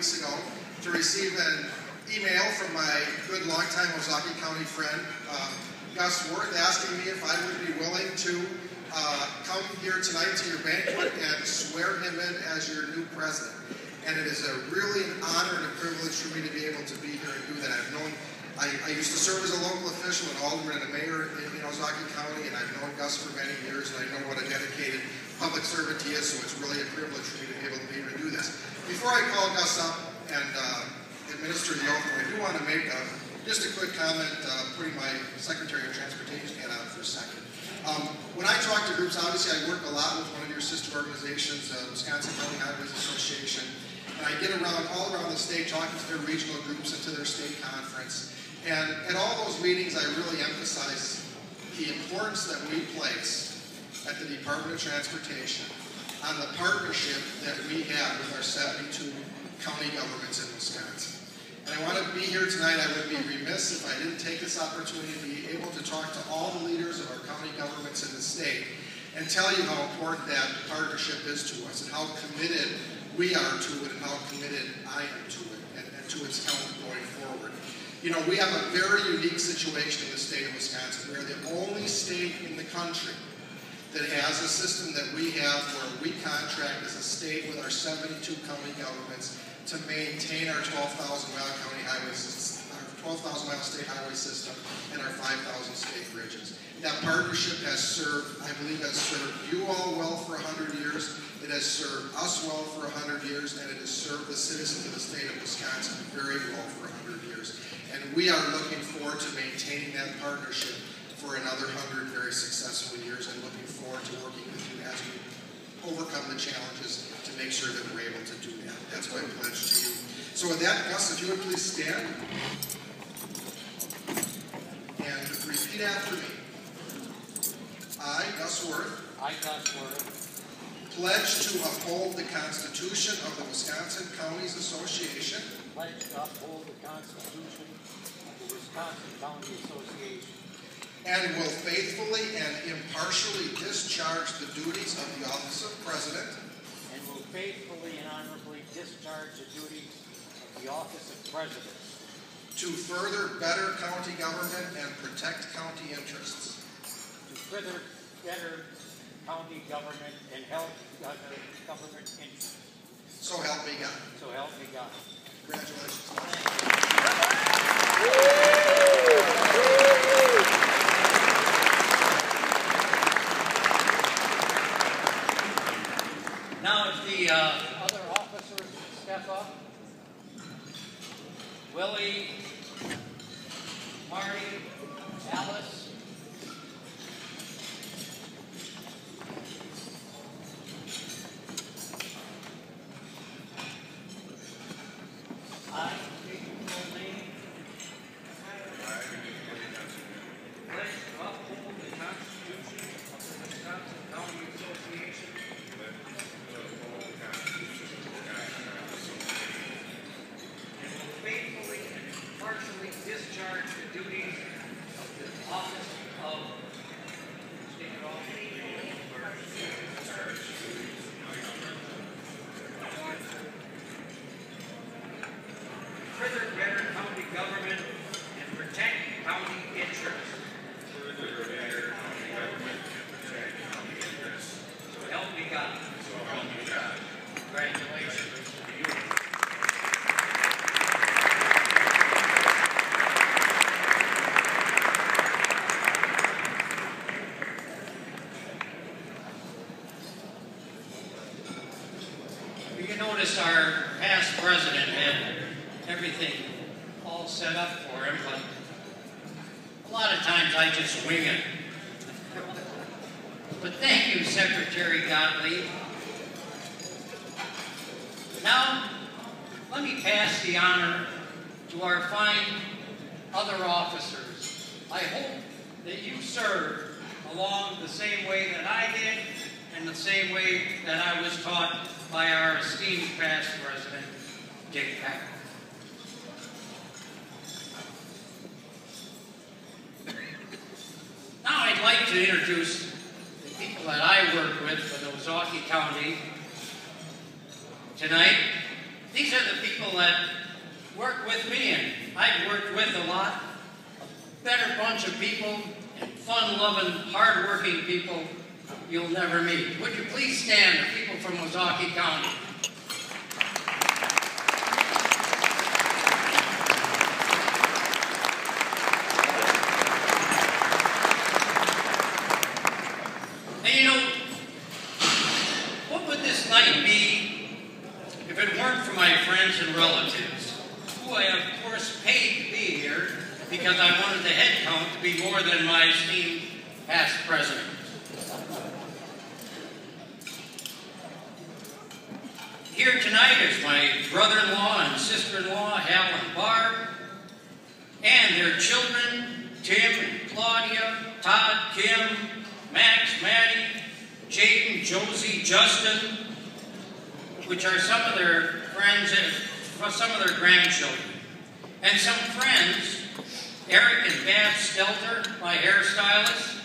weeks ago to receive an email from my good longtime Ozaukee County friend, Gus Wirth, asking me if I would be willing to come here tonight to your banquet and swear him in as your new president. And it is really an honor and a privilege for me to be able to be here and do that. I used to serve as a local official, an alderman and a mayor in Ozaukee County, and I've known Gus for many years, and I know what a dedicated public servant he is, so it's really a privilege for me to be able to be here to do this. Before I call Gus up and administer the oath, I do want to make just a quick comment, putting my Secretary of Transportation hat on for a second. When I talk to groups, obviously I work a lot with one of your sister organizations, Wisconsin County Highways Association, and I get all around the state talking to their regional groups and to their state conference. And at all those meetings, I really emphasize the importance that we place at the Department of Transportation on the partnership that we have with our 72 county governments in Wisconsin. And I want to be here tonight. I would be remiss if I didn't take this opportunity to be able to talk to all the leaders of our county governments in the state and tell you how important that partnership is to us and how committed we are to it and how committed I am to it and to its health going forward. You know, we have a very unique situation in the state of Wisconsin. We are the only state in the country that has a system that we have where we contract as a state with our 72 county governments to maintain our 12,000-mile county highway system, our 12,000-mile state highway system, and our 5,000 state bridges. That partnership has served, I believe, has served you all well for 100 years. It has served us well for 100 years, and it has served the citizens of the state of Wisconsin very well for 100 years. And we are looking forward to maintaining that partnership for another 100 very successful years, and looking forward to working with you as we overcome the challenges to make sure that we're able to do that. That's my pledge to you. So with that, Gus, if you would please stand and repeat after me. I, Gus Wirth, pledge to uphold the Constitution of the Wisconsin Counties Association. Pledge to uphold the Constitution of the Wisconsin County Association. And will faithfully and impartially discharge the duties of the office of President. And will faithfully and honorably discharge the duties of the office of President. To further better county government and protect county interests. To further better county government and help government interests. So help me God. So help me God. Congratulations. Now if the other officers step up. Willie, Marty, Alice. I, state your full name. Pledge to uphold the Constitution of the Wisconsin County Association. And will faithfully and impartially discharge the duties of the office of state it all. Further better county government and protect county interests. Further better county government and protect county interests. So help me God. So help me God. Congratulations to you. You notice our past president had everything all set up for him, but a lot of times I just wing it. But thank you, Secretary Gottlieb. Now, let me pass the honor to our fine other officers. I hope that you served along the same way that I did and the same way that I was taught by our esteemed past president, Dick Packer. Now I'd like to introduce the people that I work with for Ozaukee County tonight. These are the people that work with me, and I've worked with a lot. A better bunch of people and fun-loving, hard-working people you'll never meet. Would you please stand, the people from Ozaukee County? And you know, what would this night be if it weren't for my friends and relatives, who I, of course, paid to be here because I wanted the head count to be more than my esteemed past president. Here tonight is my brother-in-law and sister-in-law, Hal and Barb, and their children, Tim and Claudia, Todd, Kim, Max, Maddie, Jaden, Josie, Justin, which are some of their friends and some of their grandchildren. And some friends, Eric and Bab Stelter, my hairstylist,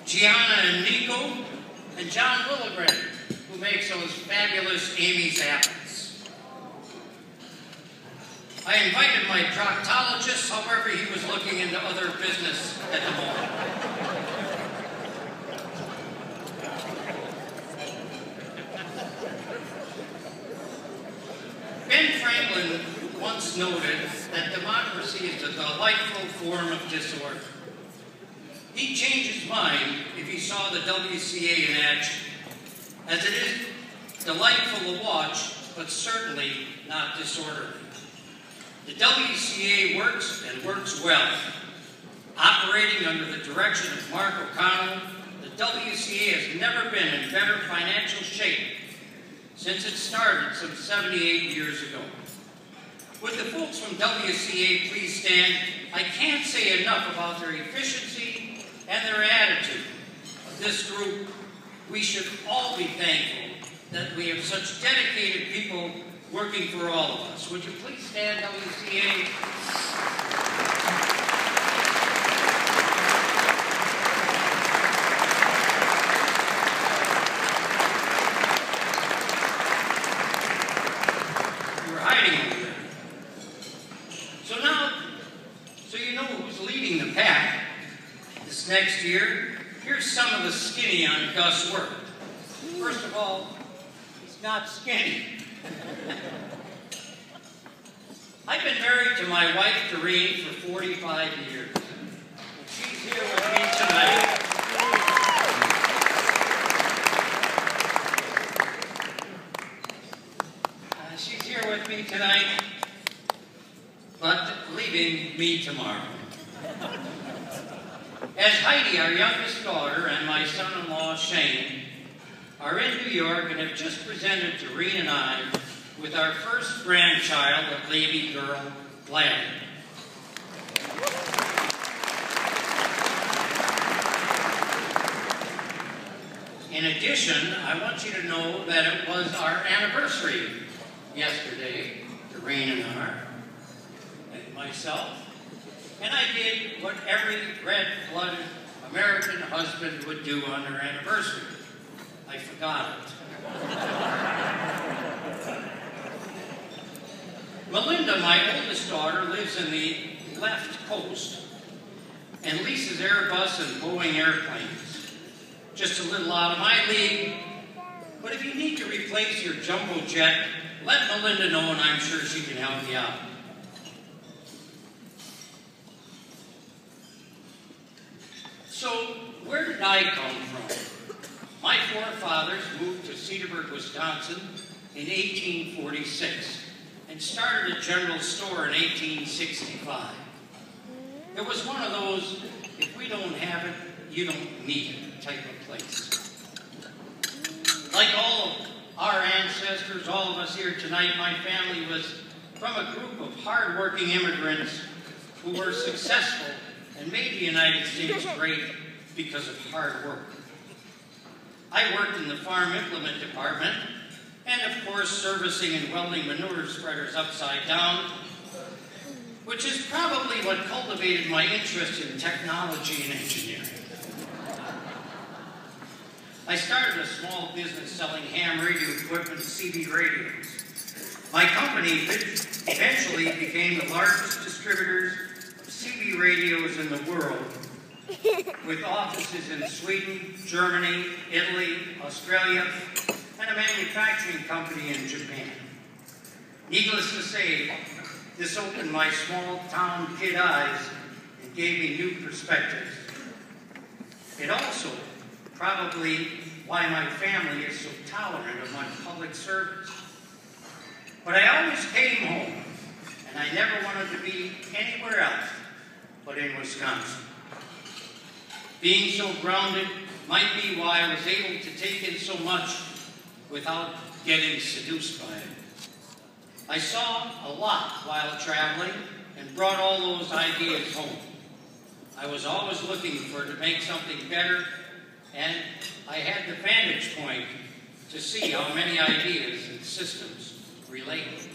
Gianna and Nico, and John Willigren, who makes those fabulous Amy's apples. I invited my proctologist, however, he was looking into other business at the moment. Ben Franklin once noted that democracy is a delightful form of disorder. He'd change his mind if he saw the WCA in action, as it is delightful to watch, but certainly not disorderly. The WCA works and works well. Operating under the direction of Mark O'Connell, the WCA has never been in better financial shape since it started some 78 years ago. Would the folks from WCA please stand? I can't say enough about their efficiency and their attitude. This group, we should all be thankful that we have such dedicated people working for all of us. Would you please stand, WCA? You were hiding over there. So now, so you know who's leading the pack this next year. Here's some of the skinny on Gus Wirth. First of all, he's not skinny. I've been married to my wife, Doreen, for 45 years. She's here with me tonight. She's here with me tonight, but leaving me tomorrow. As Heidi, our youngest daughter, and my son-in-law, Shane, are in New York and have just presented Doreen and I with our first grandchild, a baby girl, Gladys. In addition, I want you to know that it was our anniversary yesterday, Doreen and I, and myself, and I did what every red-blooded American husband would do on their anniversary. I forgot it. Melinda, my oldest daughter, lives in the left coast and leases Airbus and Boeing airplanes. Just a little out of my league, but if you need to replace your jumbo jet, let Melinda know and I'm sure she can help you out. So, where did I come from? My forefathers moved to Cedarburg, Wisconsin in 1846 and started a general store in 1865. It was one of those, if we don't have it, you don't need it type of place. Like all of our ancestors, all of us here tonight, my family was from a group of hard-working immigrants who were successful and made the United States great because of hard work. I worked in the farm implement department and, of course, servicing and welding manure spreaders upside down, which is probably what cultivated my interest in technology and engineering. I started a small business selling ham radio equipment and CB radios. My company eventually became the largest distributors of CB radios in the world, with offices in Sweden, Germany, Italy, Australia, and a manufacturing company in Japan. Needless to say, this opened my small-town kid eyes and gave me new perspectives. It also probably why my family is so tolerant of my public service. But I always came home, and I never wanted to be anywhere else but in Wisconsin. Being so grounded might be why I was able to take in so much without getting seduced by it. I saw a lot while traveling and brought all those ideas home. I was always looking to make something better, and I had the vantage point to see how many ideas and systems relate.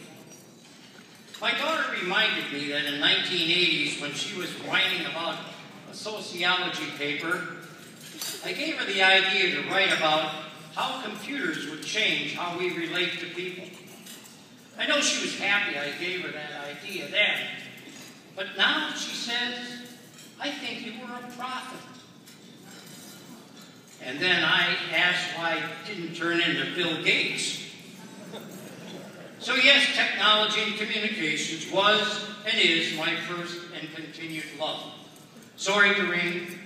My daughter reminded me that in the 1980s, when she was whining about a sociology paper, I gave her the idea to write about how computers would change how we relate to people. I know she was happy I gave her that idea then, but now she says, I think you were a prophet. And then I asked why I didn't turn into Bill Gates. So yes, technology and communications was and is my first and continued love. Sorry, Doreen,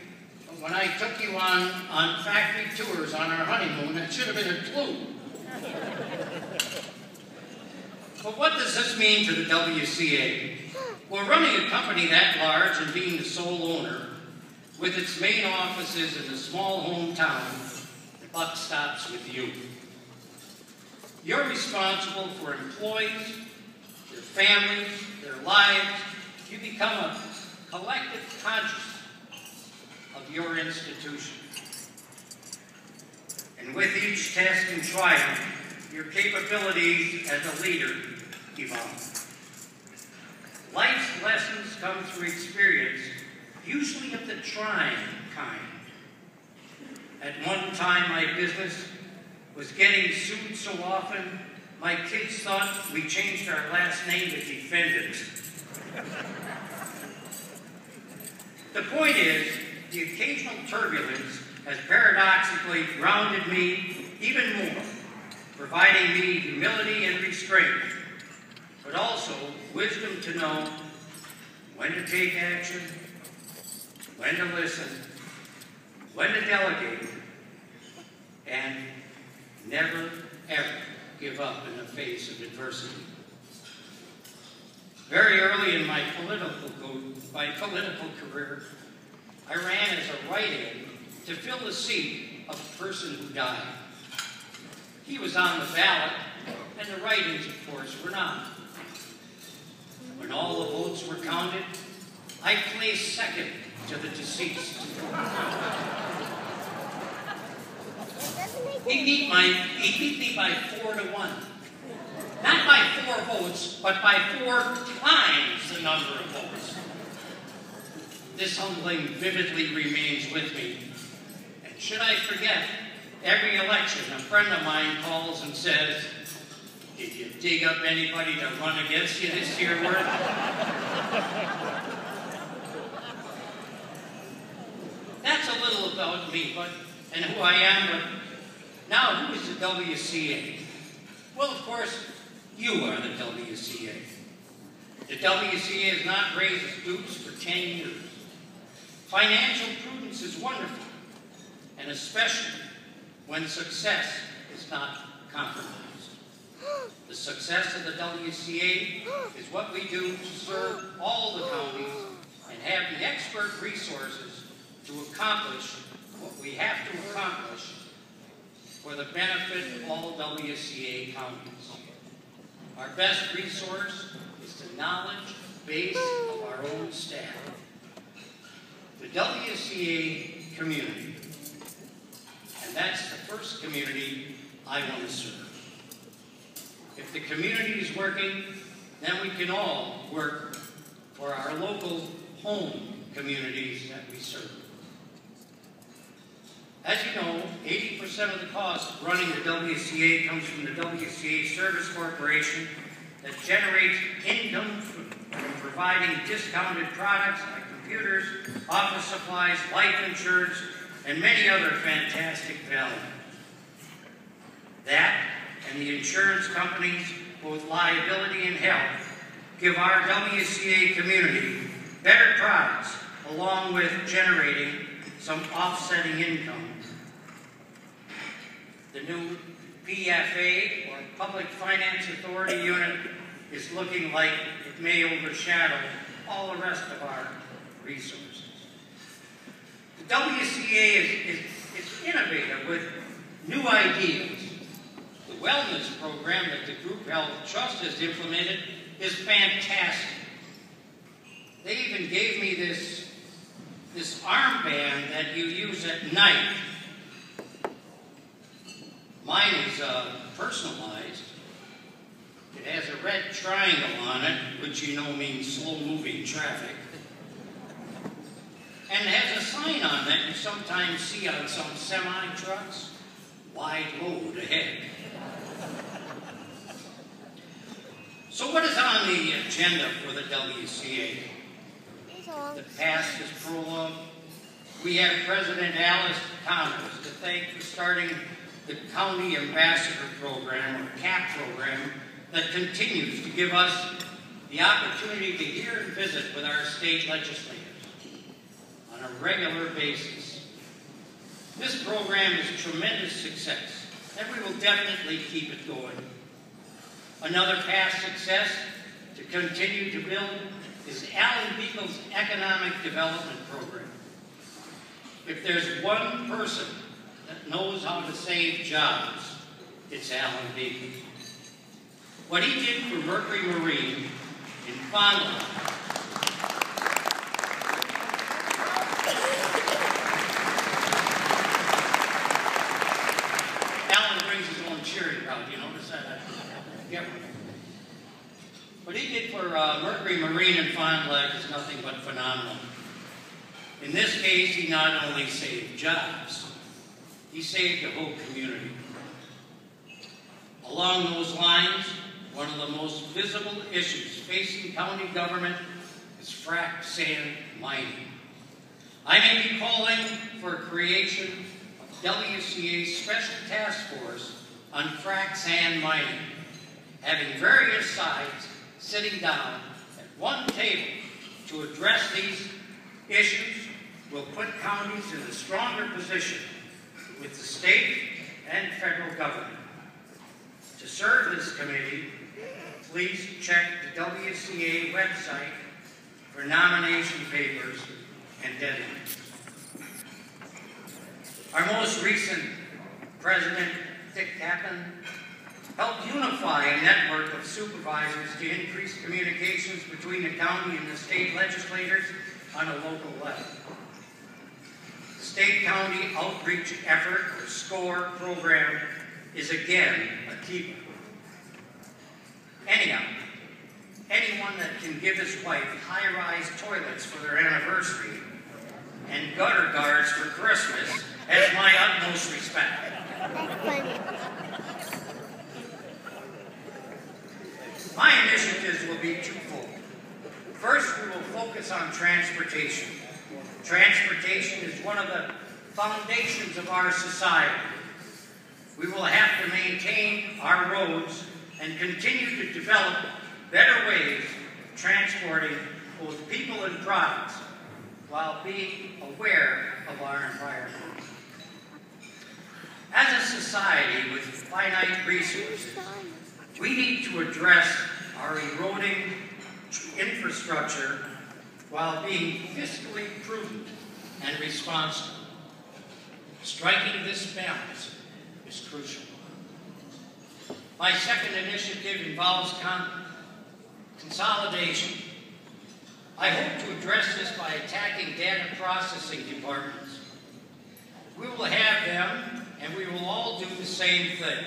but when I took you on factory tours on our honeymoon, that should have been a clue. But what does this mean to the WCA? Well, running a company that large and being the sole owner, with its main offices in a small hometown, the buck stops with you. You're responsible for employees, their families, their lives. You become a collective conscious of your institution. And with each test and trial, your capabilities as a leader evolve. Life's lessons come through experience, usually of the trying kind. At one time, my business was getting sued so often, my kids thought we changed our last name to Defendants. The point is, the occasional turbulence has paradoxically grounded me even more, providing me humility and restraint, but also wisdom to know when to take action, when to listen, when to delegate, and never, ever give up in the face of adversity. Very early in my political career, I ran as a write-in to fill the seat of a person who died. He was on the ballot, and the write-ins, of course, were not. When all the votes were counted, I placed second to the deceased. He beat me by 4-1. Not by 4 votes, but by 4 times the number of votes. This humbling vividly remains with me. And should I forget, every election a friend of mine calls and says, did you dig up anybody to run against you this year, Wirth? That's a little about me, and who I am, but now who is the WCA? Well, of course, you are the WCA. The WCA has not raised its boots for 10 years. Financial prudence is wonderful, and especially when success is not compromised. The success of the WCA is what we do to serve all the counties and have the expert resources to accomplish what we have to accomplish for the benefit of all WCA counties. Our best resource is the knowledge base of our own staff. The WCA community, and that's the first community I want to serve. If the community is working, then we can all work for our local home communities that we serve. As you know, 80% of the cost of running the WCA comes from the WCA Service Corporation that generates income from providing discounted products like computers, office supplies, life insurance, and many other fantastic values. That and the insurance companies, both liability and health, give our WCA community better products along with generating some offsetting income. The new PFA, or Public Finance Authority unit, is looking like it may overshadow all the rest of our resources. The WCA is innovative with new ideas. The wellness program that the Group Health Trust has implemented is fantastic. They even gave me this armband that you use at night. Mine is personalized. It has a red triangle on it, which you know means slow-moving traffic. And it has a sign on that you sometimes see on some semi-trucks, wide load ahead. So what is on the agenda for the WCA? The past is prologue. We have President Alice Connors to thank for starting the County Ambassador Program, or CAP program, that continues to give us the opportunity to hear and visit with our state legislators on a regular basis. This program is a tremendous success, and we will definitely keep it going. Another past success to continue to build is Alan Beagle's Economic Development Program. If there's one person that knows how to save jobs, it's Alan Beagle. What he did for Mercury Marine in Fond du Lac Alan brings his own cheering crowd, you notice that? Get one. What he did for Mercury Marine in Fond du Lac is nothing but phenomenal. In this case, he not only saved jobs, he saved the whole community. Along those lines, one of the most visible issues facing county government is frac sand mining. I may be calling for creation of WCA's Special Task Force on frac sand mining, having various sides sitting down at one table to address these issues will put counties in a stronger position with the state and federal government. To serve this committee, please check the WCA website for nomination papers and deadlines. Our most recent president, Dick Kaplan, helped unify a network of supervisors to increase communications between the county and the state legislators on a local level. The state-county outreach effort, or SCORE program, is again a keeper. Anyhow, anyone that can give his wife high-rise toilets for their anniversary and gutter guards for Christmas has my utmost respect. My initiatives will be twofold. First, we will focus on transportation. Transportation is one of the foundations of our society. We will have to maintain our roads and continue to develop better ways of transporting both people and products while being aware of our environment. As a society with finite resources, we need to address our eroding infrastructure while being fiscally prudent and responsible. Striking this balance is crucial. My second initiative involves consolidation. I hope to address this by attacking data processing departments. We will have them, and we will all do the same thing.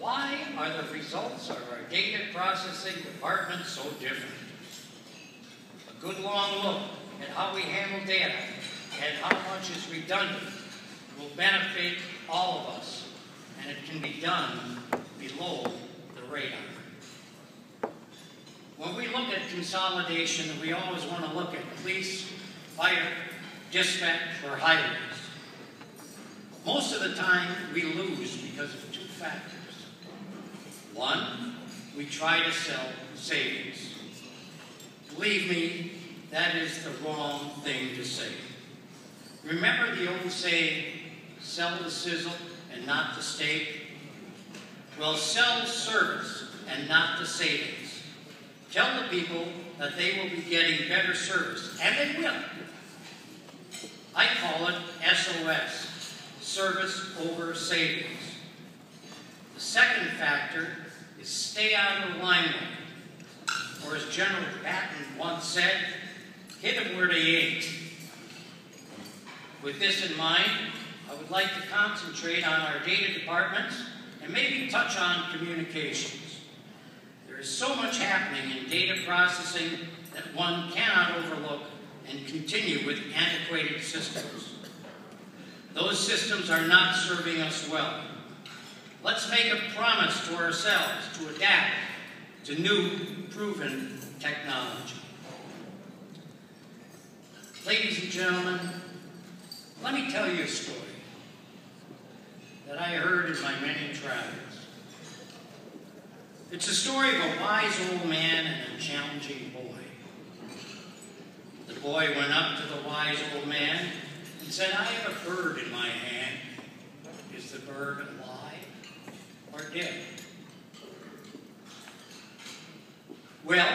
Why are the results of our data processing department so different? A good long look at how we handle data and how much is redundant will benefit all of us, and it can be done below the radar. When we look at consolidation, we always want to look at police, fire, dispatch, or highways. Most of the time, we lose because of two factors. One, we try to sell savings. Believe me, that is the wrong thing to say. Remember the old saying, sell the sizzle and not the steak? Well, sell service and not the savings. Tell the people that they will be getting better service, and they will. I call it SOS, service over savings. The second factor is stay out of the limelight. Or as General Patton once said, hit them where they ain't. With this in mind, I would like to concentrate on our data departments and maybe touch on communications. There is so much happening in data processing that one cannot overlook and continue with antiquated systems. Those systems are not serving us well. Let's make a promise to ourselves to adapt to new, proven technology. Ladies and gentlemen, let me tell you a story that I heard in my many travels. It's a story of a wise old man and a challenging boy. The boy went up to the wise old man and said, I have a bird in my hand. Is the bird alive or dead? Well,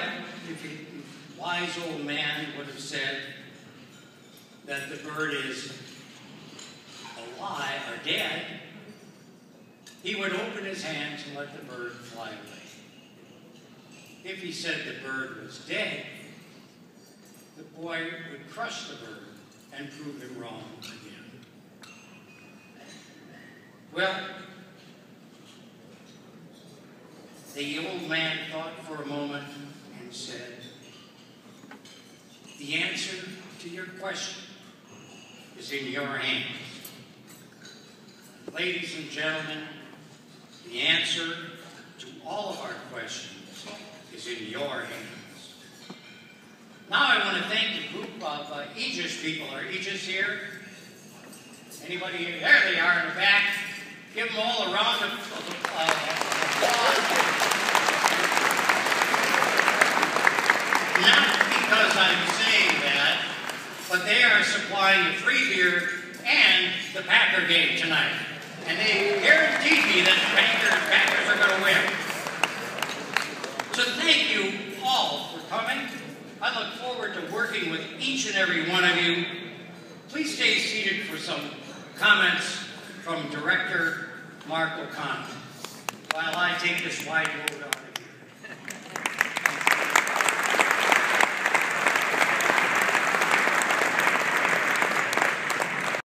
if the wise old man would have said that the bird is alive or dead, he would open his hands and let the bird fly away. If he said the bird was dead, the boy would crush the bird and prove him wrong again. Well, the old man thought for a moment and said, the answer to your question is in your hands. Ladies and gentlemen, the answer to all of our questions is in your hands. Now I want to thank the group of Aegis people. Are Aegis here? Anybody here? There they are in the back. Give them all a round of applause. Not because I'm saying that, but they are supplying the free beer and the Packer game tonight. And they guaranteed me that the Packers are going to win. So thank you all for coming. I look forward to working with each and every one of you. Please stay seated for some comments from Director Mark O'Connor while I take this wide load